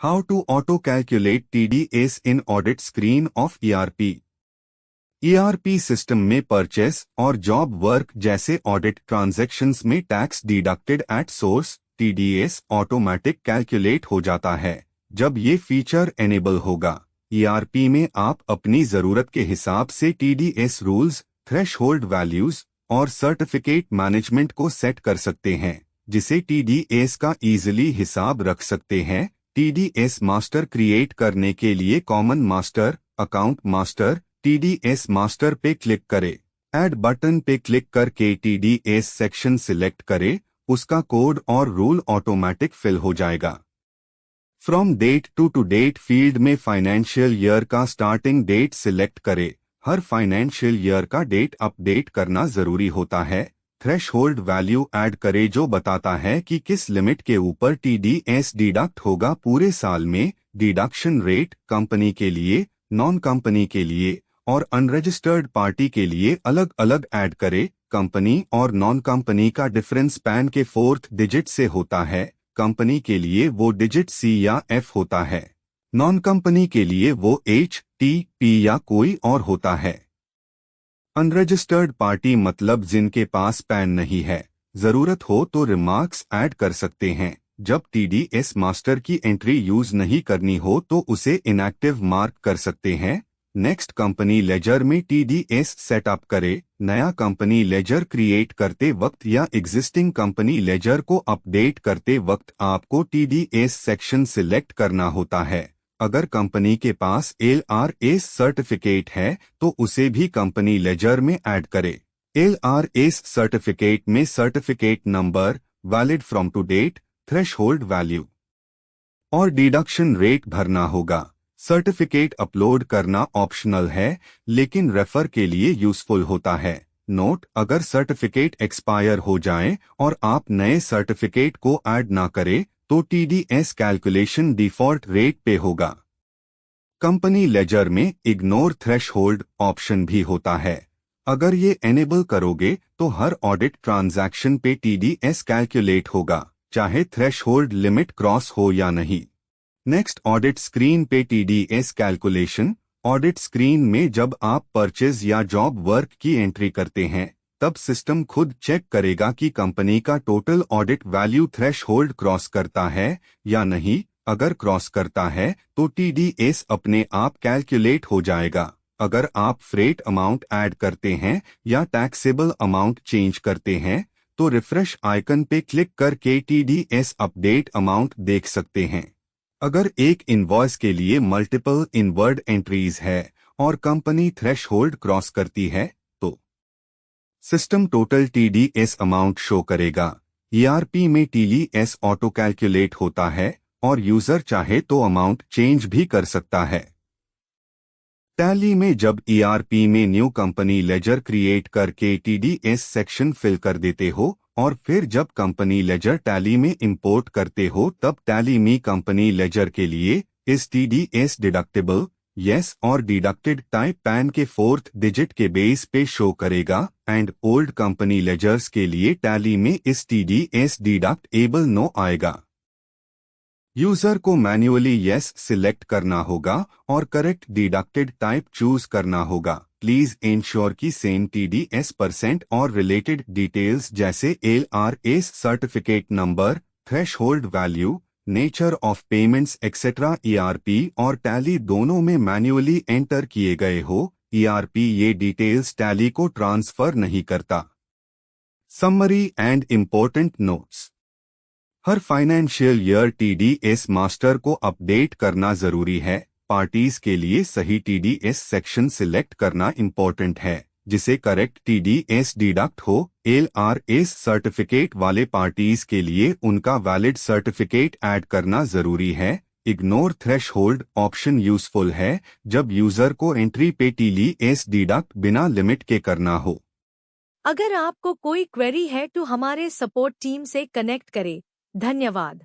How to auto-calculate TDS in audit screen of ERP। ERP system में purchase और job work जैसे audit transactions में tax deducted at source TDS automatic calculate हो जाता है। जब ये फीचर एनेबल होगा, ERP में आप अपनी ज़रूरत के हिसाब से TDS रूल्स, थ्रेशहोल्ड वैल्यूज और सर्टिफिकेट मैनेजमेंट को सेट कर सकते हैं, जिसे TDS का इजीली हिसाब रख सकते हैं। TDS मास्टर क्रिएट करने के लिए common master, account master, TDS master पे क्लिक करें। ऐड बटन पे क्लिक करके TDS सेक्शन सिलेक्ट करें, उसका कोड और रूल ऑटोमेटिक फिल हो जाएगा। From date to date field में फाइनेंशियल ईयर का स्टार्टिंग डेट सिलेक्ट करें। हर फाइनेंशियल ईयर का डेट अपडेट करना जरूरी होता है। थ्रेशहोल्ड वैल्यू ऐड करें जो बताता है कि किस लिमिट के ऊपर TDS डिडक्ट होगा पूरे साल में। डिडक्शन रेट कंपनी के लिए, नॉन कंपनी के लिए और अनरजिस्टर्ड पार्टी के लिए अलग अलग ऐड करें। कंपनी और नॉन कंपनी का डिफरेंस पैन के 4th डिजिट से होता है। कंपनी के लिए वो डिजिट C या F होता है, नॉन कंपनी के लिए वो H, T, P या कोई और होता है। अनरजिस्टर्ड पार्टी मतलब जिनके पास पैन नहीं है। जरूरत हो तो रिमार्क्स ऐड कर सकते हैं। जब TDS मास्टर की एंट्री यूज नहीं करनी हो तो उसे इनएक्टिव मार्क कर सकते हैं। नेक्स्ट कंपनी लेजर में TDS सेटअप करें। नया कंपनी लेजर क्रिएट करते वक्त या एग्जिस्टिंग कंपनी लेजर को अपडेट करते वक्त आपको TDS सेक्शन सिलेक्ट करना होता है। अगर कंपनी के पास LRS सर्टिफिकेट है तो उसे भी कंपनी लेजर में ऐड करें। LRS सर्टिफिकेट में certificate number, valid from to date, threshold value और डिडक्शन रेट भरना होगा। सर्टिफिकेट अपलोड करना ऑप्शनल है, लेकिन रेफर के लिए यूजफुल होता है। नोट: अगर सर्टिफिकेट एक्सपायर हो जाए और आप नए सर्टिफिकेट को ऐड ना करें तो TDS कैलकुलेशन डिफॉल्ट रेट पे होगा। कंपनी लेजर में इग्नोर थ्रेशहोल्ड ऑप्शन भी होता है। अगर ये एनेबल करोगे तो हर ऑडिट ट्रांजैक्शन पे TDS कैलकुलेट होगा, चाहे थ्रेशहोल्ड लिमिट क्रॉस हो या नहीं। नेक्स्ट, ऑडिट स्क्रीन पे TDS कैलकुलेशन। ऑडिट स्क्रीन में जब आप परचेज या जॉब वर्क की एंट्री करते हैं, तब सिस्टम खुद चेक करेगा कि कंपनी का total audit value threshold cross करता है या नहीं। अगर क्रॉस करता है तो TDS अपने आप कैलकुलेट हो जाएगा। अगर आप फ्रेट अमाउंट ऐड करते हैं या टैक्सेबल अमाउंट चेंज करते हैं तो रिफ्रेश आइकन पे क्लिक करके TDS अपडेट अमाउंट देख सकते हैं। अगर एक इनवॉइस के लिए मल्टीपल इनवर्ड एंट्रीज है और कंपनी थ्रेशहोल्ड क्रॉस करती है तो system total TDS amount show करेगा। ERP में TDS ऑटो कैलकुलेट होता है और यूजर चाहे तो अमाउंट चेंज भी कर सकता है। टैली में जब ERP में न्यू कंपनी लेजर क्रिएट करके TDS सेक्शन फिल कर देते हो और फिर जब कंपनी लेजर टैली में इंपोर्ट करते हो तब टैली में कंपनी लेजर के लिए इस TDS डिडक्टेबल, यस और डिडक्टेड टाइप पैन के 4th डिजिट के बेस पे शो करेगा। एंड ओल्ड कंपनी लेजर्स के लिए टैली में इस TDS डिडक्टेबल नो आएगा। यूजर को मैन्युअली यस सिलेक्ट करना होगा और करेक्ट डिडक्टेड टाइप चूज करना होगा। प्लीज इंश्योर की सेम TDS परसेंट और रिलेटेड डिटेल्स जैसे LRS certificate number, threshold value, nature of payments etcetera ERP और टैली दोनों में मैन्युअली एंटर किए गए हो। ERP ये डिटेल्स टैली को ट्रांसफर नहीं करता। Summary and important notes: her financial year TDS master को अपडेट करना जरूरी है। पार्टीज के लिए सही TDS सेक्शन सिलेक्ट करना इम्पोर्टेंट है, जिसे करेक्ट TDS डिडक्ट हो। LRS सर्टिफिकेट वाले पार्टीज के लिए उनका वैलिड सर्टिफिकेट ऐड करना जरूरी है। इग्नोर थ्रेशहोल्ड ऑप्शन यूजफुल है जब यूजर को एंट्री पे TDS डिडक्ट बिना लिमिट के करना हो। अगर आपको कोई क्वेरी है तो हमारे सपोर्ट टीम से कनेक्ट करें। धन्यवाद।